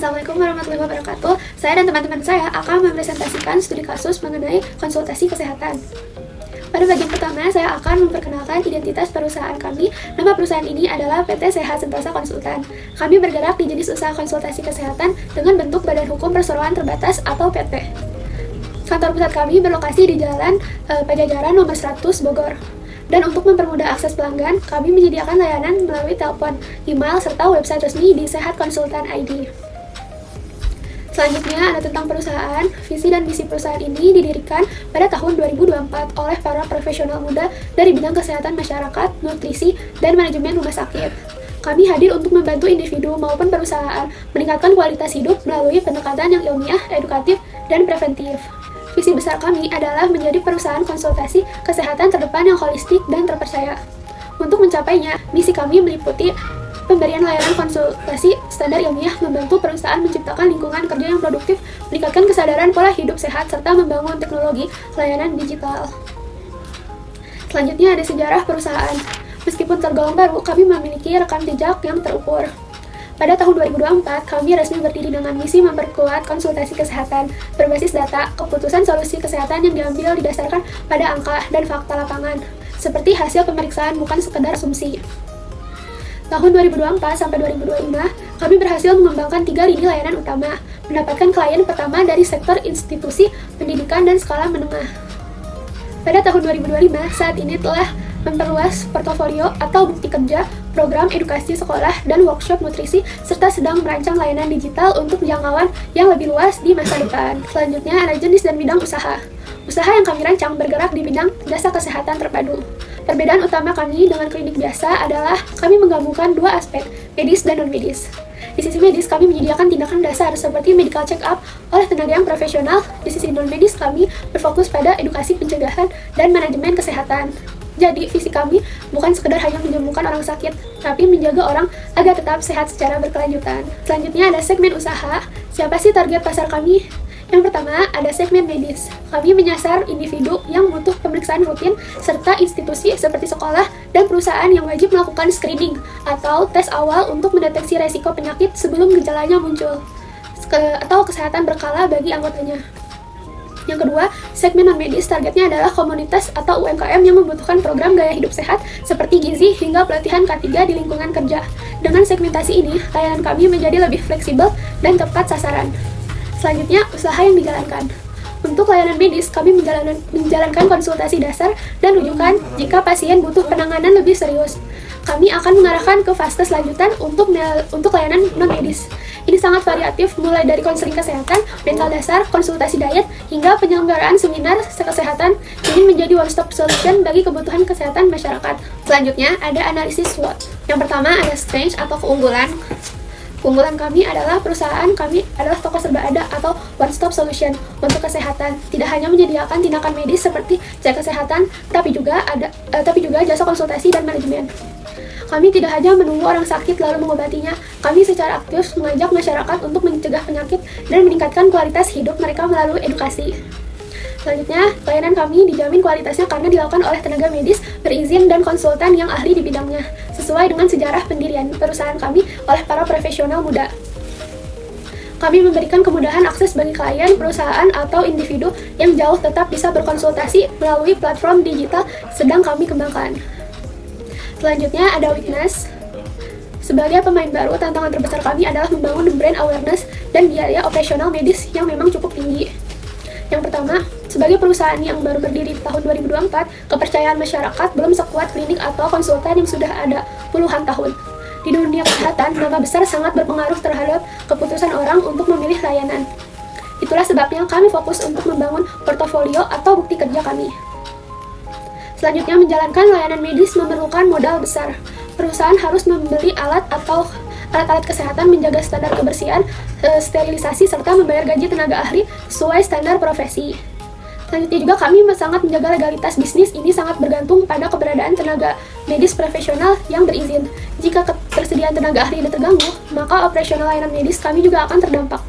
Assalamualaikum warahmatullahi wabarakatuh. Saya dan teman-teman saya akan mempresentasikan studi kasus mengenai konsultasi kesehatan. Pada bagian pertama, saya akan memperkenalkan identitas perusahaan kami. Nama perusahaan ini adalah PT Sehat Sentosa Konsultan. Kami bergerak di jenis usaha konsultasi kesehatan dengan bentuk Badan Hukum Perseroan Terbatas atau PT. Kantor pusat kami berlokasi di Jalan Pajajaran nomor 100 Bogor. Dan untuk mempermudah akses pelanggan, kami menyediakan layanan melalui telepon, email, serta website resmi di Sehat Konsultan ID. Selanjutnya ada tentang perusahaan. Visi dan misi perusahaan ini didirikan pada tahun 2024 oleh para profesional muda dari bidang kesehatan masyarakat, nutrisi, dan manajemen rumah sakit. Kami hadir untuk membantu individu maupun perusahaan meningkatkan kualitas hidup melalui pendekatan yang ilmiah, edukatif, dan preventif. Visi besar kami adalah menjadi perusahaan konsultasi kesehatan terdepan yang holistik dan terpercaya. Untuk mencapainya, misi kami meliputi pemberian layanan konsultasi standar ilmiah, membantu perusahaan menciptakan lingkungan kerja yang produktif, meningkatkan kesadaran pola hidup sehat, serta membangun teknologi layanan digital. Selanjutnya ada sejarah perusahaan. Meskipun tergolong baru, kami memiliki rekam jejak yang terukur. Pada tahun 2024, kami resmi berdiri dengan misi memperkuat konsultasi kesehatan berbasis data. Keputusan solusi kesehatan yang diambil didasarkan pada angka dan fakta lapangan, seperti hasil pemeriksaan, bukan sekedar asumsi. Tahun 2024 sampai 2025, kami berhasil mengembangkan 3 lini layanan utama, mendapatkan klien pertama dari sektor institusi pendidikan dan skala menengah. Pada tahun 2025, saat ini telah memperluas portofolio atau bukti kerja, program edukasi sekolah, dan workshop nutrisi, serta sedang merancang layanan digital untuk jangkauan yang lebih luas di masa depan. Selanjutnya ada jenis dan bidang usaha. Usaha yang kami rancang bergerak di bidang jasa kesehatan terpadu. Perbedaan utama kami dengan klinik biasa adalah kami menggabungkan dua aspek, medis dan non-medis. Di sisi medis, kami menyediakan tindakan dasar seperti medical check-up oleh tenaga yang profesional. Di sisi non-medis, kami berfokus pada edukasi pencegahan dan manajemen kesehatan. Jadi, visi kami bukan sekedar hanya menyembuhkan orang sakit, tapi menjaga orang agar tetap sehat secara berkelanjutan. Selanjutnya ada segmen usaha. Siapa sih target pasar kami? Yang pertama, ada segmen medis. Kami menyasar individu yang butuh pemeriksaan rutin, serta institusi seperti sekolah dan perusahaan yang wajib melakukan screening atau tes awal untuk mendeteksi resiko penyakit sebelum gejalanya muncul, atau kesehatan berkala bagi anggotanya. Yang kedua, segmen non-medis targetnya adalah komunitas atau UMKM yang membutuhkan program gaya hidup sehat seperti gizi hingga pelatihan K3 di lingkungan kerja. Dengan segmentasi ini, layanan kami menjadi lebih fleksibel dan tepat sasaran. Selanjutnya, usaha yang dijalankan. Untuk layanan medis, kami menjalankan konsultasi dasar dan rujukan jika pasien butuh penanganan lebih serius. Kami akan mengarahkan ke fase selanjutan untuk layanan non-medis. Ini sangat variatif, mulai dari konseling kesehatan, mental dasar, konsultasi diet, hingga penyelenggaraan seminar kesehatan. Ini menjadi one-stop solution bagi kebutuhan kesehatan masyarakat. Selanjutnya, ada analisis SWOT. Yang pertama, ada strength atau keunggulan. Keunggulan kami adalah perusahaan kami adalah toko serba ada atau one-stop solution untuk kesehatan. Tidak hanya menyediakan tindakan medis seperti cek kesehatan, tapi juga jasa konsultasi dan manajemen. Kami tidak hanya menunggu orang sakit lalu mengobatinya, kami secara aktif mengajak masyarakat untuk mencegah penyakit dan meningkatkan kualitas hidup mereka melalui edukasi. Selanjutnya, layanan kami dijamin kualitasnya karena dilakukan oleh tenaga medis berizin dan konsultan yang ahli di bidangnya, sesuai dengan sejarah pendirian perusahaan kami oleh para profesional muda. Kami memberikan kemudahan akses bagi klien, perusahaan, atau individu yang jauh tetap bisa berkonsultasi melalui platform digital sedang kami kembangkan. Selanjutnya ada weakness. Sebagai pemain baru, tantangan terbesar kami adalah membangun brand awareness dan biaya operasional medis yang memang cukup tinggi. Yang pertama, sebagai perusahaan yang baru berdiri tahun 2024, kepercayaan masyarakat belum sekuat klinik atau konsultan yang sudah ada puluhan tahun. Di dunia kesehatan, nama besar sangat berpengaruh terhadap keputusan orang untuk memilih layanan. Itulah sebabnya kami fokus untuk membangun portofolio atau bukti kerja kami. Selanjutnya, menjalankan layanan medis memerlukan modal besar. Perusahaan harus membeli alat-alat kesehatan, menjaga standar kebersihan, sterilisasi, serta membayar gaji tenaga ahli sesuai standar profesi. Selanjutnya juga kami sangat menjaga legalitas bisnis. Ini sangat bergantung pada keberadaan tenaga medis profesional yang berizin. Jika ketersediaan tenaga ahli ini terganggu, maka operasional layanan medis kami juga akan terdampak.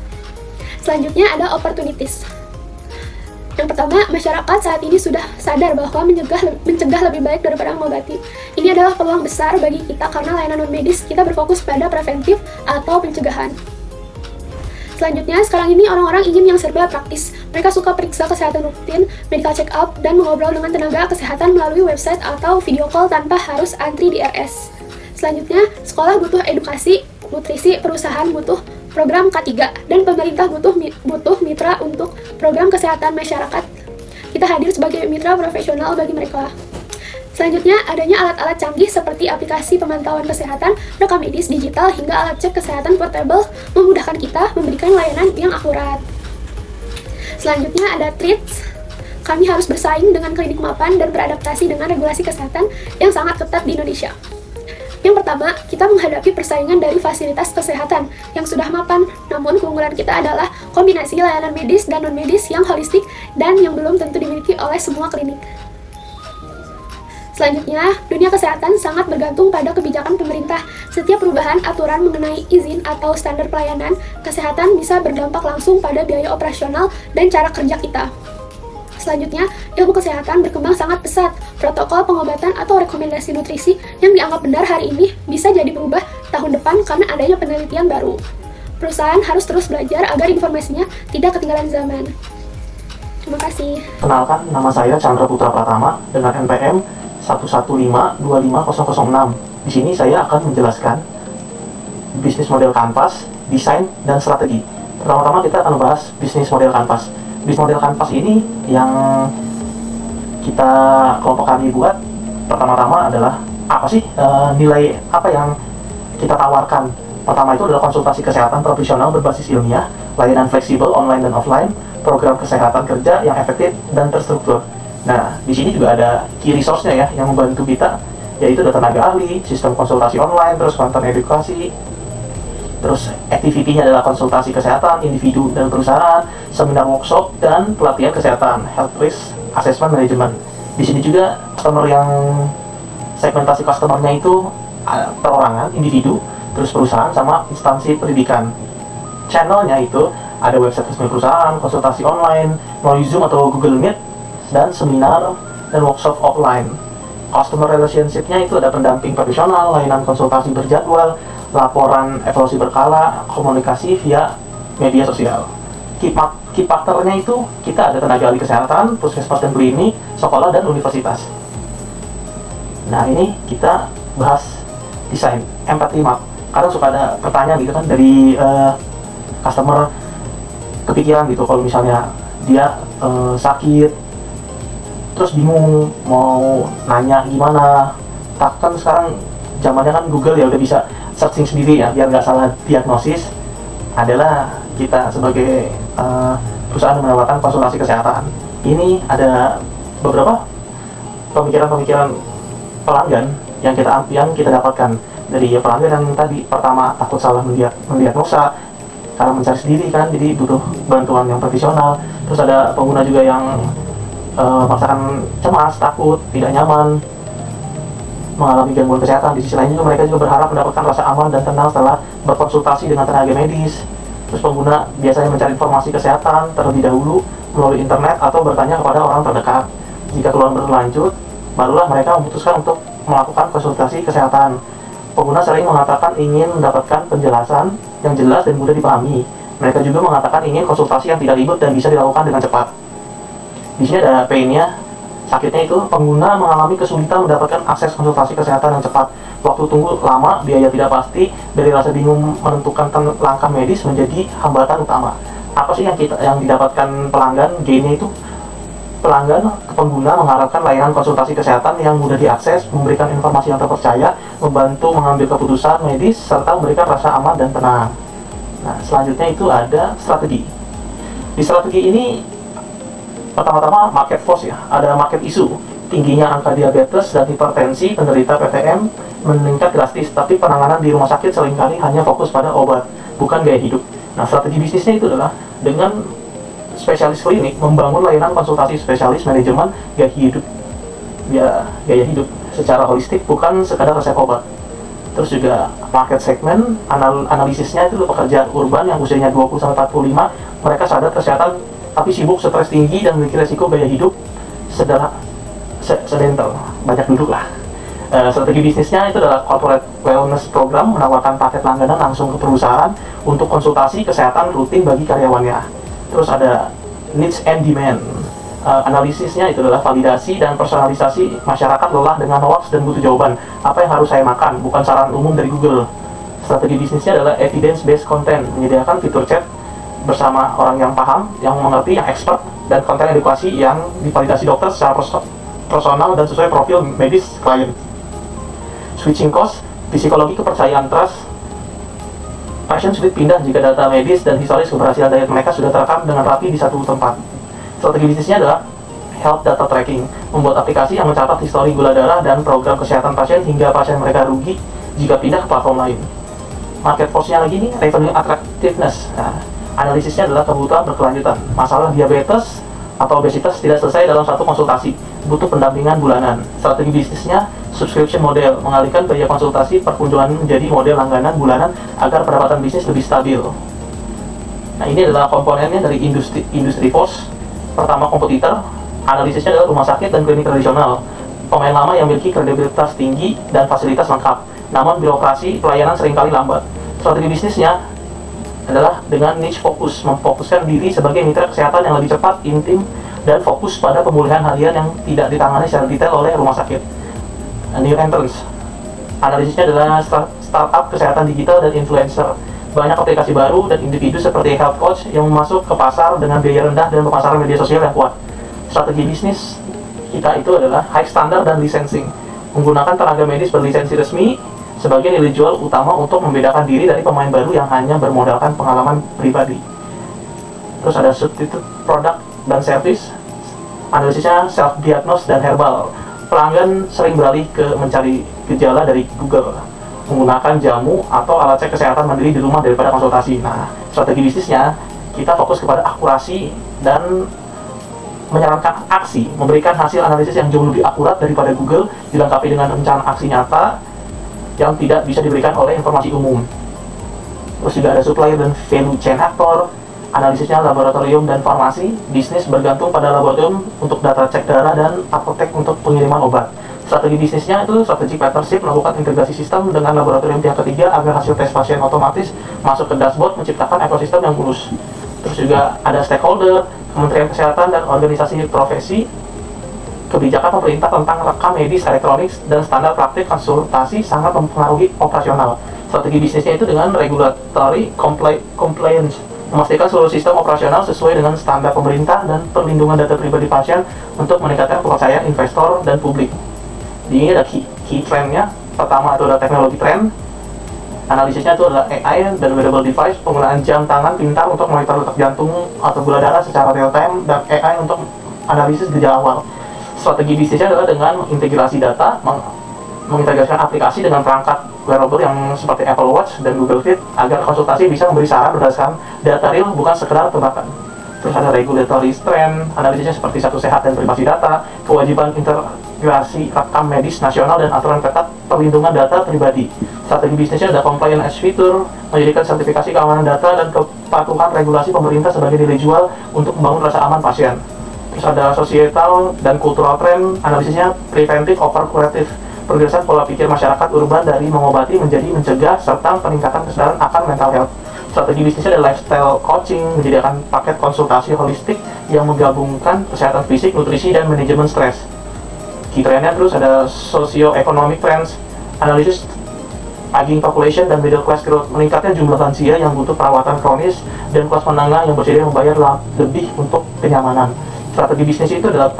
Selanjutnya ada opportunities. Yang pertama, masyarakat saat ini sudah sadar bahwa mencegah lebih baik daripada mengobati. Ini adalah peluang besar bagi kita karena layanan non-medis kita berfokus pada preventif atau pencegahan. Selanjutnya, sekarang ini orang-orang ingin yang serba praktis. Mereka suka periksa kesehatan rutin, medical check-up, dan mengobrol dengan tenaga kesehatan melalui website atau video call tanpa harus antri di RS. Selanjutnya, sekolah butuh edukasi, nutrisi, perusahaan butuh program K3, dan pemerintah butuh mitra untuk program kesehatan masyarakat. Kita hadir sebagai mitra profesional bagi mereka. Selanjutnya, adanya alat-alat canggih seperti aplikasi pemantauan kesehatan, rekam medis digital, hingga alat cek kesehatan portable memudahkan kita memberikan layanan yang akurat. Selanjutnya ada treats. Kami harus bersaing dengan klinik mapan dan beradaptasi dengan regulasi kesehatan yang sangat ketat di Indonesia. Yang pertama, kita menghadapi persaingan dari fasilitas kesehatan yang sudah mapan, namun keunggulan kita adalah kombinasi layanan medis dan non-medis yang holistik dan yang belum tentu dimiliki oleh semua klinik. Selanjutnya, dunia kesehatan sangat bergantung pada kebijakan pemerintah. Setiap perubahan aturan mengenai izin atau standar pelayanan kesehatan bisa berdampak langsung pada biaya operasional dan cara kerja kita. Selanjutnya, ilmu kesehatan berkembang sangat pesat. Protokol pengobatan atau rekomendasi nutrisi yang dianggap benar hari ini bisa jadi berubah tahun depan karena adanya penelitian baru. Perusahaan harus terus belajar agar informasinya tidak ketinggalan zaman. Terima kasih. Kenalkan, nama saya Chandra Putra Pratama dengan NPM 115-25006. Di sini saya akan menjelaskan bisnis model kanvas, desain, dan strategi. Pertama-tama kita akan bahas bisnis model kanvas. Bisnis model kanvas ini yang kita kelompok kami buat pertama-tama adalah apa sih nilai apa yang kita tawarkan. Pertama itu adalah konsultasi kesehatan profesional berbasis ilmiah, layanan fleksibel online dan offline, program kesehatan kerja yang efektif dan terstruktur. Nah, di sini juga ada key resource-nya ya, yang membantu kita, yaitu ada tenaga ahli, sistem konsultasi online, terus konten edukasi, terus activity-nya adalah konsultasi kesehatan, individu dan perusahaan, seminar workshop, dan pelatihan kesehatan, health risk assessment management. Di sini juga customer yang segmentasi customer-nya itu perorangan, individu, terus perusahaan, sama instansi pendidikan. Channel-nya itu ada website resmi perusahaan, konsultasi online, melalui Zoom atau Google Meet, dan seminar dan workshop offline. Customer relationship-nya itu ada pendamping profesional, layanan konsultasi berjadwal, laporan evaluasi berkala, komunikasi via media sosial. Key factor-nya itu kita ada tenaga ahli kesehatan, puskesmas dan klinik, sekolah dan universitas. Nah, ini kita bahas desain empathy map. Kadang suka ada pertanyaan gitu kan dari customer, kepikiran gitu kalau misalnya dia sakit, terus bingung mau nanya gimana. Kan sekarang zamannya kan Google ya, udah bisa searching sendiri ya biar nggak salah diagnosis. Adalah kita sebagai perusahaan yang menawarkan konsultasi kesehatan, ini ada beberapa pemikiran-pemikiran pelanggan yang kita dapatkan dari pelanggan yang tadi. Pertama, takut salah mendiagnosa karena mencari sendiri kan, jadi butuh bantuan yang profesional. Terus ada pengguna juga yang merasakan cemas, takut, tidak nyaman, mengalami gangguan kesehatan. Di sisi lain juga mereka juga berharap mendapatkan rasa aman dan tenang setelah berkonsultasi dengan tenaga medis. Terus pengguna biasanya mencari informasi kesehatan terlebih dahulu melalui internet atau bertanya kepada orang terdekat. Jika keluhan berlanjut, barulah mereka memutuskan untuk melakukan konsultasi kesehatan. Pengguna sering mengatakan ingin mendapatkan penjelasan yang jelas dan mudah dipahami. Mereka juga mengatakan ingin konsultasi yang tidak ribet dan bisa dilakukan dengan cepat. Di sini ada pain-nya, sakitnya itu pengguna mengalami kesulitan mendapatkan akses konsultasi kesehatan yang cepat. Waktu tunggu lama, biaya tidak pasti, dari rasa bingung menentukan langkah medis menjadi hambatan utama. Apa sih yang didapatkan pelanggan? Gain-nya itu pelanggan ke pengguna mengharapkan layanan konsultasi kesehatan yang mudah diakses, memberikan informasi yang terpercaya, membantu mengambil keputusan medis, serta memberikan rasa aman dan tenang. Nah, selanjutnya itu ada strategi. Di strategi ini pertama-tama market force ya, ada market issue. Tingginya angka diabetes dan hipertensi penderita PTM meningkat drastis, tapi penanganan di rumah sakit seringkali hanya fokus pada obat, bukan gaya hidup. Nah, strategi bisnisnya itu adalah dengan spesialis klinik membangun layanan konsultasi spesialis manajemen gaya hidup secara holistik, bukan sekadar resep obat. Terus juga market segment, analisisnya itu pekerjaan urban yang usianya 20-45, mereka sadar kesehatan tapi sibuk, stres tinggi, dan memiliki resiko gaya hidup sedental, banyak duduk lah. Strategi bisnisnya itu adalah corporate wellness program, menawarkan paket langganan langsung ke perusahaan untuk konsultasi kesehatan rutin bagi karyawannya. Terus ada needs and demand. Analisisnya itu adalah validasi dan personalisasi. Masyarakat lelah dengan hoax dan butuh jawaban. Apa yang harus saya makan? Bukan saran umum dari Google. Strategi bisnisnya adalah evidence-based content, menyediakan fitur chat bersama orang yang paham, yang mengerti, yang expert, dan konten edukasi yang divalidasi dokter secara personal dan sesuai profil medis klien. Switching cost, psikologi kepercayaan trust. Pasien sulit pindah jika data medis dan historis keberhasilan diet mereka sudah terekam dengan rapi di satu tempat. Strategi bisnisnya adalah health data tracking, membuat aplikasi yang mencatat histori gula darah dan program kesehatan pasien hingga pasien mereka rugi jika pindah ke platform lain. Market force-nya lagi nih, revenue attractiveness. Nah, analisisnya adalah kebutuhan berkelanjutan. Masalah diabetes atau obesitas tidak selesai dalam satu konsultasi, butuh pendampingan bulanan. Strategi bisnisnya subscription model, mengalihkan biaya konsultasi perkunjungan menjadi model langganan bulanan agar pendapatan bisnis lebih stabil. Nah, ini adalah komponennya dari industri force. Pertama, kompetitor. Analisisnya adalah rumah sakit dan klinik tradisional, pemain lama yang memiliki kredibilitas tinggi dan fasilitas lengkap, namun birokrasi pelayanan seringkali lambat. Strategi bisnisnya adalah dengan niche fokus, memfokuskan diri sebagai mitra kesehatan yang lebih cepat, intim, dan fokus pada pemulihan harian yang tidak ditangani secara detail oleh rumah sakit. New entrants. Analisisnya adalah startup kesehatan digital dan influencer. Banyak aplikasi baru dan individu seperti health coach yang masuk ke pasar dengan biaya rendah dan pemasaran media sosial yang kuat. Strategi bisnis kita itu adalah high standard dan licensing, menggunakan tenaga medis berlisensi resmi sebagai nilai jual utama untuk membedakan diri dari pemain baru yang hanya bermodalkan pengalaman pribadi. Terus ada substitute produk dan service. Analisisnya self-diagnose dan herbal. Pelanggan sering beralih ke mencari gejala dari Google, menggunakan jamu atau alat cek kesehatan mandiri di rumah daripada konsultasi. Nah, strategi bisnisnya kita fokus kepada akurasi dan menyarankan aksi, memberikan hasil analisis yang jauh lebih akurat daripada Google, dilengkapi dengan rencana aksi nyata yang tidak bisa diberikan oleh informasi umum. Terus juga ada supplier dan value chain actor. Analisisnya laboratorium dan farmasi. Bisnis bergantung pada laboratorium untuk data cek darah dan apotek untuk pengiriman obat. Strategi bisnisnya itu strategi partnership, melakukan integrasi sistem dengan laboratorium pihak ketiga agar hasil tes pasien otomatis masuk ke dashboard, menciptakan ekosistem yang mulus. Terus juga ada stakeholder, Kementerian Kesehatan dan organisasi profesi. Kebijakan pemerintah tentang rekam medis elektronik dan standar praktik konsultasi sangat mempengaruhi operasional. Strategi bisnisnya itu dengan regulatory compliance, memastikan seluruh sistem operasional sesuai dengan standar pemerintah dan perlindungan data pribadi pasien untuk meningkatkan kepercayaan investor dan publik. Di ini ada key trendnya. Pertama itu ada teknologi trend. Analisisnya itu adalah AI dan wearable device, penggunaan jam tangan pintar untuk monitor detak jantung atau gula darah secara real time, dan AI untuk analisis gejala awal. Strategi bisnisnya adalah dengan integrasi data, mengintegrasikan aplikasi dengan perangkat wearable yang seperti Apple Watch dan Google Fit agar konsultasi bisa memberi saran berdasarkan data real, bukan sekedar tebakan. Terus ada regulatory trend, analisisnya seperti satu sehat dan privasi data, kewajiban integrasi rekam medis nasional dan aturan ketat perlindungan data pribadi. Strategi bisnisnya ada compliance fitur, menjadikan sertifikasi keamanan data dan kepatuhan regulasi pemerintah sebagai nilai jual untuk membangun rasa aman pasien. Terus ada societal dan cultural trend, analisisnya preventive over curative, pergerakan pola pikir masyarakat urban dari mengobati menjadi mencegah serta peningkatan kesadaran akan mental health. Strategi bisnisnya ada lifestyle coaching, menyediakan paket konsultasi holistik yang menggabungkan kesehatan fisik, nutrisi, dan manajemen stres. Key trendnya terus ada socio-economic trends, analisis aging population dan middle class growth, meningkatnya jumlah lansia yang butuh perawatan kronis dan kelas menengah yang bersedia membayar lebih untuk kenyamanan. Strategi bisnis itu adalah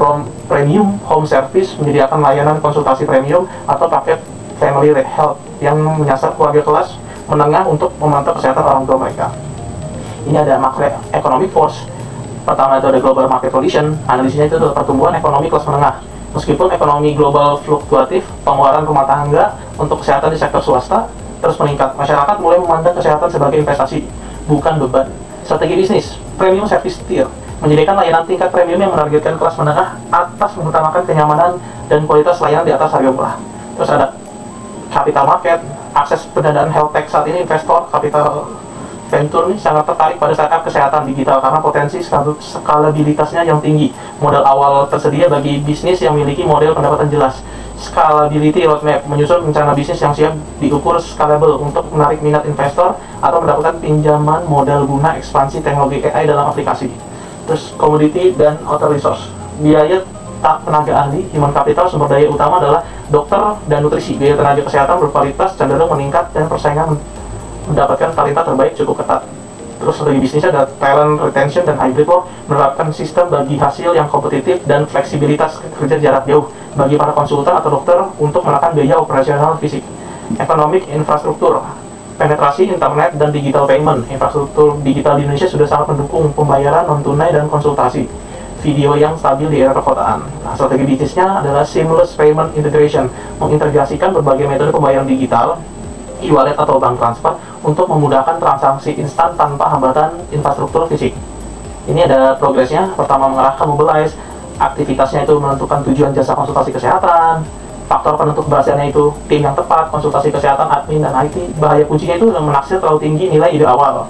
premium home service, menyediakan layanan konsultasi premium atau paket family health yang menyasar keluarga kelas menengah untuk memantau kesehatan orang tua mereka. Ini ada macroeconomic force. Pertama itu ada global market condition, analisisnya itu adalah pertumbuhan ekonomi kelas menengah. Meskipun ekonomi global fluktuatif, pengeluaran rumah tangga untuk kesehatan di sektor swasta terus meningkat. Masyarakat mulai memandang kesehatan sebagai investasi, bukan beban. Strategi bisnis, premium service tier, menyediakan layanan tingkat premium yang menargetkan kelas menengah atas mengutamakan kenyamanan dan kualitas layanan di atas harga murah. Terus ada capital market, akses pendanaan health tech. Saat ini investor capital venture nih sangat tertarik pada startup kesehatan digital karena potensi skalabilitasnya yang tinggi. Modal awal tersedia bagi bisnis yang memiliki model pendapatan jelas. Scalability roadmap, menyusun rencana bisnis yang siap diukur scalable untuk menarik minat investor atau mendapatkan pinjaman modal guna ekspansi teknologi AI dalam aplikasi. Terus commodity dan outer resource, biaya tenaga ahli, human capital, sumber daya utama adalah dokter dan nutrisi. Biaya tenaga kesehatan berkualitas cenderung meningkat dan persaingan mendapatkan talenta terbaik cukup ketat. Terus strategi bisnisnya ada talent retention dan hybrid work, menerapkan sistem bagi hasil yang kompetitif dan fleksibilitas kerja jarak jauh bagi para konsultan atau dokter untuk menekan biaya operasional fisik. Economic infrastruktur, penetrasi internet dan digital payment. Infrastruktur digital di Indonesia sudah sangat mendukung pembayaran non-tunai dan konsultasi video yang stabil di era perkotaan. Nah, strategi bisnisnya adalah seamless payment integration, mengintegrasikan berbagai metode pembayaran digital, e-wallet atau bank transfer untuk memudahkan transaksi instan tanpa hambatan infrastruktur fisik. Ini ada progresnya. Pertama, mengarahkan mobilize, aktivitasnya itu menentukan tujuan jasa konsultasi kesehatan. Faktor penentu keberhasilannya itu tim yang tepat, konsultasi kesehatan, admin, dan IT. Bahaya kuncinya itu menaksir terlalu tinggi nilai ide awal.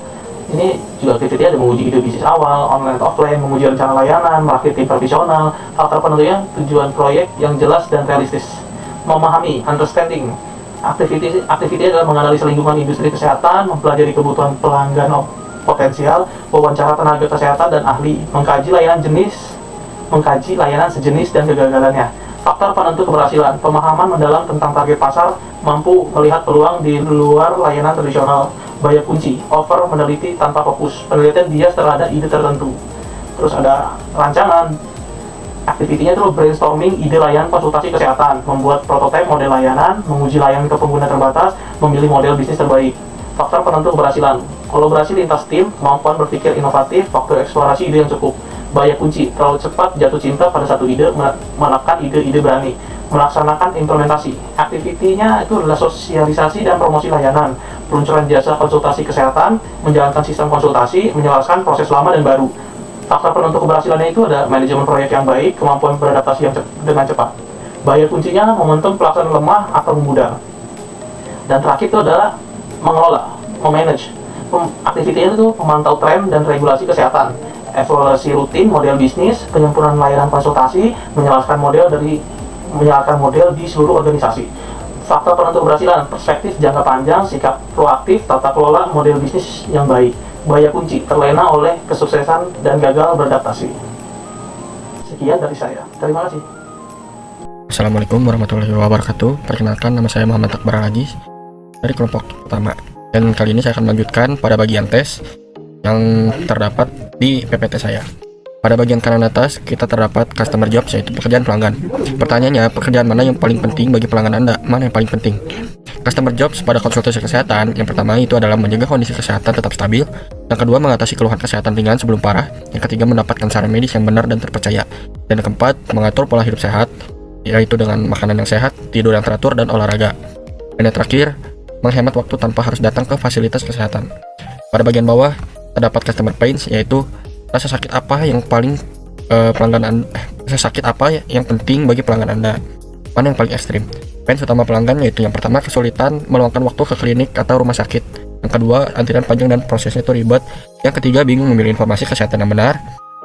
Ini juga activity ada menguji ide bisnis awal, online atau offline, menguji rencana layanan, merakit tim profesional. Faktor penentunya tujuan proyek yang jelas dan realistis. Memahami, understanding. Aktiviti adalah menganalisa lingkungan industri kesehatan, mempelajari kebutuhan pelanggan potensial, wawancara tenaga kesehatan dan ahli, mengkaji layanan sejenis dan kegagalannya. Faktor penentu keberhasilan, pemahaman mendalam tentang target pasar, mampu melihat peluang di luar layanan tradisional. Bahaya kunci, over meneliti tanpa fokus, penelitian bias terhadap ide tertentu. Terus ada rancangan, aktivitinya itu brainstorming ide layanan konsultasi kesehatan, membuat prototipe model layanan, menguji layanan ke pengguna terbatas, memilih model bisnis terbaik. Faktor penentu keberhasilan, kolaborasi lintas tim, kemampuan berpikir inovatif, faktor eksplorasi ide yang cukup. Bahaya kunci, terlalu cepat jatuh cinta pada satu ide, menekan ide-ide berani. Melaksanakan implementasi, aktivitinya itu adalah sosialisasi dan promosi layanan, peluncuran jasa konsultasi kesehatan, menjalankan sistem konsultasi, menyelaraskan proses lama dan baru. Faktor penentu keberhasilannya itu ada manajemen proyek yang baik, kemampuan beradaptasi dengan cepat. Bahaya kuncinya momentum pelaksanaan lemah atau memudar. Dan terakhir itu adalah mengelola, memanage. Aktivitinya itu memantau tren dan regulasi kesehatan, evaluasi rutin model bisnis, penyempurnaan layanan konsultasi, menyelaraskan model di seluruh organisasi. Faktor penentu keberhasilan, perspektif jangka panjang, sikap proaktif, tata kelola model bisnis yang baik. Bahaya kunci, terlena oleh kesuksesan dan gagal beradaptasi. Sekian dari saya. Terima kasih. Assalamualaikum warahmatullahi wabarakatuh. Perkenalkan, nama saya Muhammad Akbar Al-Aziz dari kelompok pertama. Dan kali ini saya akan melanjutkan pada bagian tes yang terdapat di PPT saya. Pada bagian kanan atas, kita terdapat customer jobs, yaitu pekerjaan pelanggan. Pertanyaannya, pekerjaan mana yang paling penting bagi pelanggan Anda? Mana yang paling penting? Customer jobs pada konsultasi kesehatan, yang pertama itu adalah menjaga kondisi kesehatan tetap stabil. Yang kedua, mengatasi keluhan kesehatan ringan sebelum parah. Yang ketiga, mendapatkan saran medis yang benar dan terpercaya. Dan yang keempat, mengatur pola hidup sehat, yaitu dengan makanan yang sehat, tidur yang teratur, dan olahraga. Dan yang terakhir, menghemat waktu tanpa harus datang ke fasilitas kesehatan. Pada bagian bawah, terdapat customer pains, yaitu rasa sakit apa yang paling rasa sakit apa yang penting bagi pelanggan Anda? Mana yang paling ekstrim? Pains utama pelanggan yaitu yang pertama, kesulitan meluangkan waktu ke klinik atau rumah sakit. Yang kedua, antrian panjang dan prosesnya itu ribet. Yang ketiga, bingung memilih informasi kesehatan yang benar.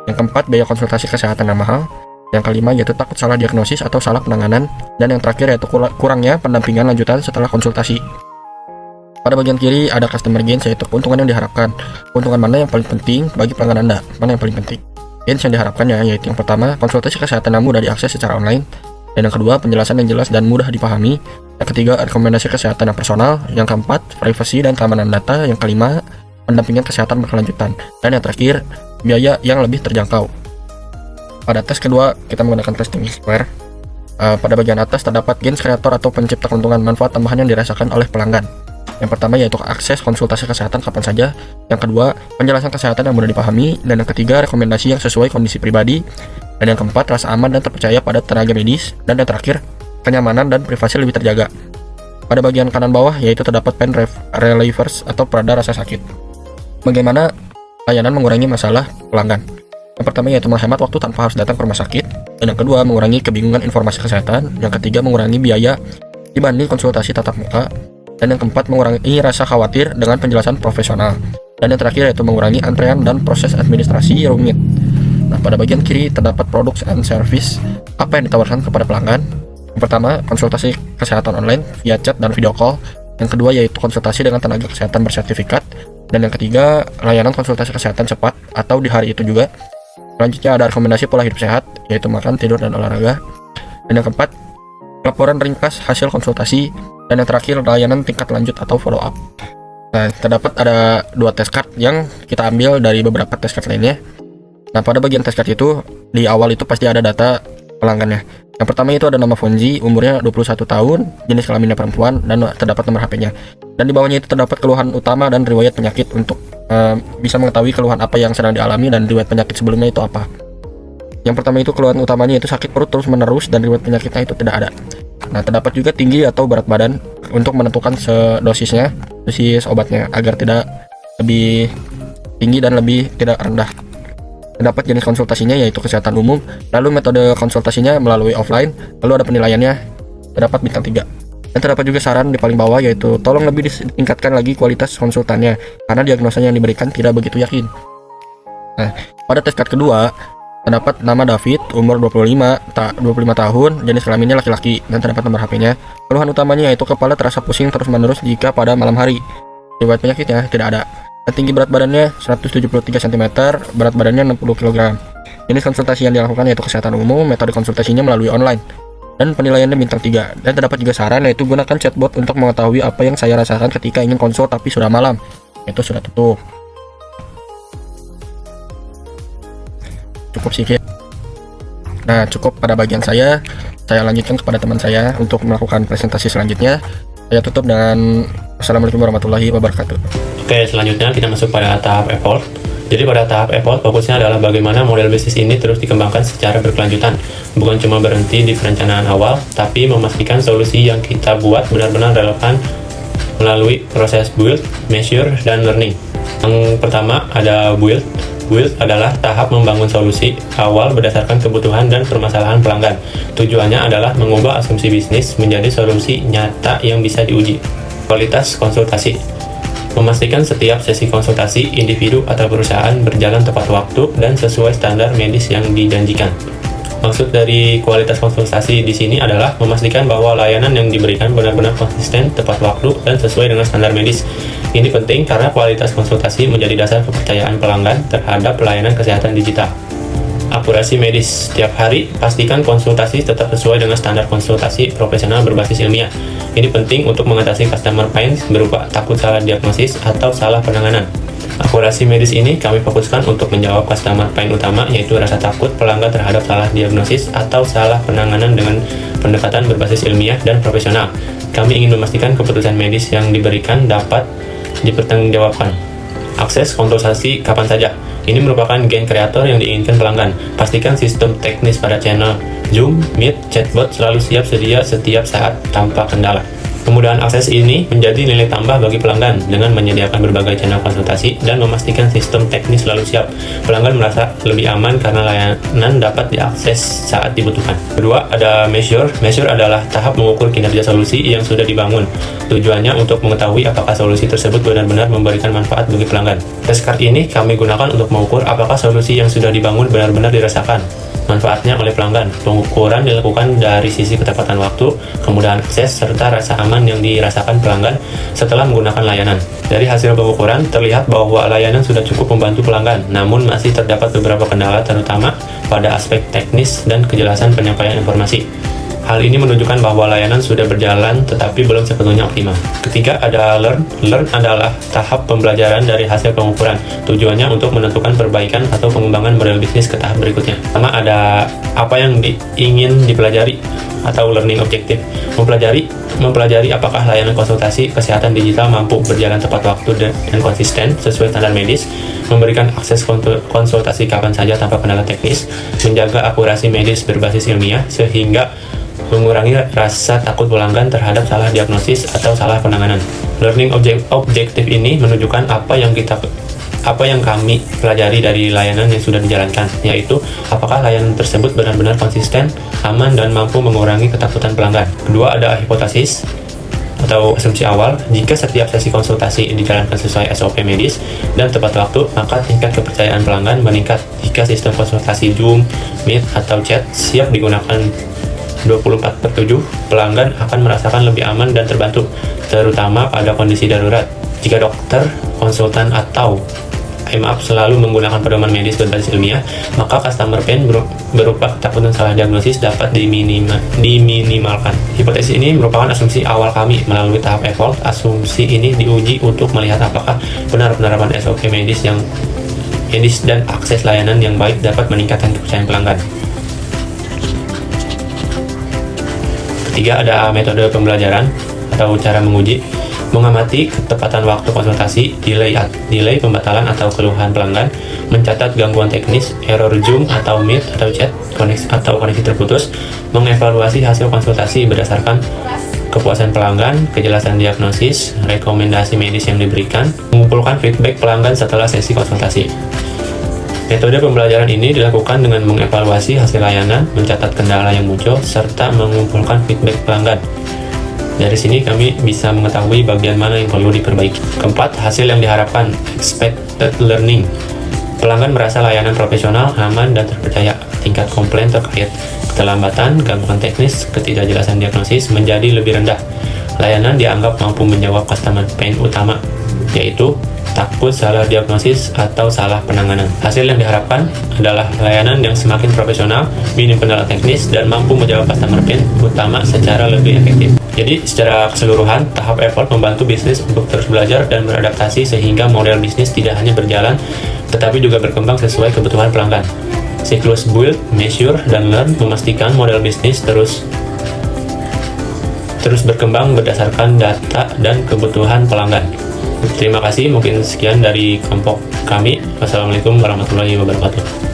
Yang keempat, biaya konsultasi kesehatan yang mahal. Yang kelima, yaitu takut salah diagnosis atau salah penanganan. Dan yang terakhir, yaitu kurangnya pendampingan lanjutan setelah konsultasi. Pada bagian kiri ada customer gains, yaitu keuntungan yang diharapkan. Keuntungan mana yang paling penting bagi pelanggan Anda? Mana yang paling penting? Gains yang diharapkannya yaitu yang pertama, konsultasi kesehatan yang mudah diakses secara online. Dan yang kedua, penjelasan yang jelas dan mudah dipahami. Yang ketiga, rekomendasi kesehatan yang personal. Yang keempat, privasi dan keamanan data. Yang kelima, pendampingan kesehatan berkelanjutan. Dan yang terakhir, biaya yang lebih terjangkau. Pada tes kedua, kita menggunakan testing square. Pada bagian atas terdapat gains kreator atau pencipta keuntungan manfaat tambahan yang dirasakan oleh pelanggan. Yang pertama yaitu akses konsultasi kesehatan kapan saja. Yang kedua, penjelasan kesehatan yang mudah dipahami. Dan yang ketiga, rekomendasi yang sesuai kondisi pribadi. Dan yang keempat, rasa aman dan terpercaya pada tenaga medis. Dan yang terakhir, kenyamanan dan privasi lebih terjaga. Pada bagian kanan bawah yaitu terdapat pain relievers atau pereda rasa sakit. Bagaimana layanan mengurangi masalah pelanggan? Yang pertama yaitu menghemat waktu tanpa harus datang ke rumah sakit. Dan yang kedua, mengurangi kebingungan informasi kesehatan. Yang ketiga, mengurangi biaya dibanding konsultasi tatap muka. Dan yang keempat, mengurangi rasa khawatir dengan penjelasan profesional. Dan yang terakhir yaitu mengurangi antrean dan proses administrasi rumit. Nah, pada bagian kiri terdapat products and service, apa yang ditawarkan kepada pelanggan. Yang pertama, konsultasi kesehatan online via chat dan video call. Yang kedua yaitu konsultasi dengan tenaga kesehatan bersertifikat. Dan yang ketiga, layanan konsultasi kesehatan cepat atau di hari itu juga. Selanjutnya ada rekomendasi pola hidup sehat, yaitu makan, tidur, dan olahraga. Dan yang keempat, laporan ringkas hasil konsultasi. Dan yang terakhir, layanan tingkat lanjut atau follow up. Nah, terdapat ada 2 test card yang kita ambil dari beberapa test card lainnya. Nah, pada bagian test card itu, di awal itu pasti ada data pelanggannya. Yang pertama itu ada nama Fonzi, umurnya 21 tahun, jenis kelaminnya perempuan, dan terdapat nomor HP-nya. Dan di bawahnya itu terdapat keluhan utama dan riwayat penyakit untuk bisa mengetahui keluhan apa yang sedang dialami dan riwayat penyakit sebelumnya itu apa. Yang pertama itu keluhan utamanya itu sakit perut terus menerus dan riwayat penyakitnya itu tidak ada. Nah, terdapat juga tinggi atau berat badan untuk menentukan dosis obatnya agar tidak lebih tinggi dan lebih tidak rendah. Terdapat jenis konsultasinya yaitu kesehatan umum, lalu metode konsultasinya melalui offline, lalu ada penilaiannya, terdapat bintang 3. Dan terdapat juga saran di paling bawah yaitu tolong lebih ditingkatkan lagi kualitas konsultannya karena diagnosanya yang diberikan tidak begitu yakin. Nah, pada tes card kedua terdapat nama David, umur 25 tahun, jenis kelaminnya laki-laki, dan terdapat nomor HP-nya. Keluhan utamanya yaitu kepala terasa pusing terus-menerus jika pada malam hari. Riwayat penyakitnya tidak ada. Dan tinggi berat badannya 173 cm, berat badannya 60 kg. Jenis konsultasi yang dilakukan yaitu kesehatan umum, metode konsultasinya melalui online. Dan penilaiannya bintang 3. Dan terdapat juga saran yaitu gunakan chatbot untuk mengetahui apa yang saya rasakan ketika ingin konsul tapi sudah malam, yaitu sudah tutup. Cukup sedikit. Nah, cukup pada bagian saya lanjutkan kepada teman saya untuk melakukan presentasi selanjutnya. Saya tutup dengan Assalamualaikum warahmatullahi wabarakatuh. Oke, selanjutnya kita masuk pada tahap evolve. Jadi pada tahap evolve, fokusnya adalah bagaimana model bisnis ini terus dikembangkan secara berkelanjutan. Bukan cuma berhenti di perencanaan awal, tapi memastikan solusi yang kita buat benar-benar relevan melalui proses build, measure, dan learning. Yang pertama ada build. Build adalah tahap membangun solusi awal berdasarkan kebutuhan dan permasalahan pelanggan. Tujuannya adalah mengubah asumsi bisnis menjadi solusi nyata yang bisa diuji. Kualitas konsultasi. Memastikan setiap sesi konsultasi, individu atau perusahaan berjalan tepat waktu dan sesuai standar medis yang dijanjikan. Maksud dari kualitas konsultasi di sini adalah memastikan bahwa layanan yang diberikan benar-benar konsisten, tepat waktu, dan sesuai dengan standar medis. Ini penting karena kualitas konsultasi menjadi dasar kepercayaan pelanggan terhadap pelayanan kesehatan digital. Akurasi medis. Setiap hari, pastikan konsultasi tetap sesuai dengan standar konsultasi profesional berbasis ilmiah. Ini penting untuk mengatasi customer pain berupa takut salah diagnosis atau salah penanganan. Akurasi medis ini kami fokuskan untuk menjawab customer pain utama, yaitu rasa takut pelanggan terhadap salah diagnosis atau salah penanganan dengan pendekatan berbasis ilmiah dan profesional. Kami ingin memastikan keputusan medis yang diberikan dapat dipertanggungjawabkan. Akses konsultasi kapan saja. Ini merupakan gain kreator yang diinginkan pelanggan. Pastikan sistem teknis pada channel Zoom, Meet, chatbot selalu siap sedia setiap saat tanpa kendala. Kemudahan akses ini menjadi nilai tambah bagi pelanggan dengan menyediakan berbagai channel konsultasi dan memastikan sistem teknis selalu siap. Pelanggan merasa lebih aman karena layanan dapat diakses saat dibutuhkan. Kedua, ada measure. Measure adalah tahap mengukur kinerja solusi yang sudah dibangun. Tujuannya untuk mengetahui apakah solusi tersebut benar-benar memberikan manfaat bagi pelanggan. Test card ini kami gunakan untuk mengukur apakah solusi yang sudah dibangun benar-benar dirasakan manfaatnya oleh pelanggan. Pengukuran dilakukan dari sisi ketepatan waktu, kemudahan akses, serta rasa aman yang dirasakan pelanggan setelah menggunakan layanan. Dari hasil pengukuran, terlihat bahwa layanan sudah cukup membantu pelanggan, namun masih terdapat beberapa kendala terutama pada aspek teknis dan kejelasan penyampaian informasi. Hal ini menunjukkan bahwa layanan sudah berjalan tetapi belum sepenuhnya optimal. Ketiga, ada learn. Learn adalah tahap pembelajaran dari hasil pengukuran. Tujuannya untuk menentukan perbaikan atau pengembangan model bisnis ke tahap berikutnya. Pertama, ada apa yang ingin dipelajari atau learning objective. Mempelajari apakah layanan konsultasi kesehatan digital mampu berjalan tepat waktu dan konsisten sesuai standar medis, memberikan akses konsultasi kapan saja tanpa kendala teknis, menjaga akurasi medis berbasis ilmiah sehingga mengurangi rasa takut pelanggan terhadap salah diagnosis atau salah penanganan. Learning objektif ini menunjukkan apa yang kami pelajari dari layanan yang sudah dijalankan, yaitu apakah layanan tersebut benar-benar konsisten, aman, dan mampu mengurangi ketakutan pelanggan. Kedua, ada hipotesis atau asumsi awal. Jika setiap sesi konsultasi dijalankan sesuai SOP medis dan tepat waktu, maka tingkat kepercayaan pelanggan meningkat. Jika sistem konsultasi Zoom, Meet, atau chat siap digunakan 24/7, pelanggan akan merasakan lebih aman dan terbantu, terutama pada kondisi darurat. Jika dokter, konsultan, atau selalu menggunakan pedoman medis berbasis ilmiah, maka customer pain berupa ketakutan salah diagnosis dapat diminimalkan. Hipotesis ini merupakan asumsi awal kami melalui tahap evolve. Asumsi ini diuji untuk melihat apakah benar penerapan SOP medis dan akses layanan yang baik dapat meningkatkan kepercayaan pelanggan. Ketiga, ada metode pembelajaran atau cara menguji. Mengamati ketepatan waktu konsultasi, delay pembatalan atau keluhan pelanggan, mencatat gangguan teknis, error Zoom atau Meet atau chat, koneksi terputus, mengevaluasi hasil konsultasi berdasarkan kepuasan pelanggan, kejelasan diagnosis, rekomendasi medis yang diberikan, mengumpulkan feedback pelanggan setelah sesi konsultasi. Metode pembelajaran ini dilakukan dengan mengevaluasi hasil layanan, mencatat kendala yang muncul, serta mengumpulkan feedback pelanggan. Dari sini kami bisa mengetahui bagian mana yang perlu diperbaiki. Keempat, hasil yang diharapkan, expected learning. Pelanggan merasa layanan profesional, aman, dan terpercaya. Tingkat komplain terkait keterlambatan, gangguan teknis, ketidakjelasan diagnosis menjadi lebih rendah. Layanan dianggap mampu menjawab customer pain utama, yaitu takut salah diagnosis atau salah penanganan. Hasil yang diharapkan adalah layanan yang semakin profesional, minim kendala teknis, dan mampu menjawab customer pain utama secara lebih efektif. Jadi, secara keseluruhan, tahap evolve membantu bisnis untuk terus belajar dan beradaptasi sehingga model bisnis tidak hanya berjalan, tetapi juga berkembang sesuai kebutuhan pelanggan. Siklus build, measure, dan learn memastikan model bisnis terus berkembang berdasarkan data dan kebutuhan pelanggan. Terima kasih, mungkin sekian dari kelompok kami. Wassalamualaikum warahmatullahi wabarakatuh.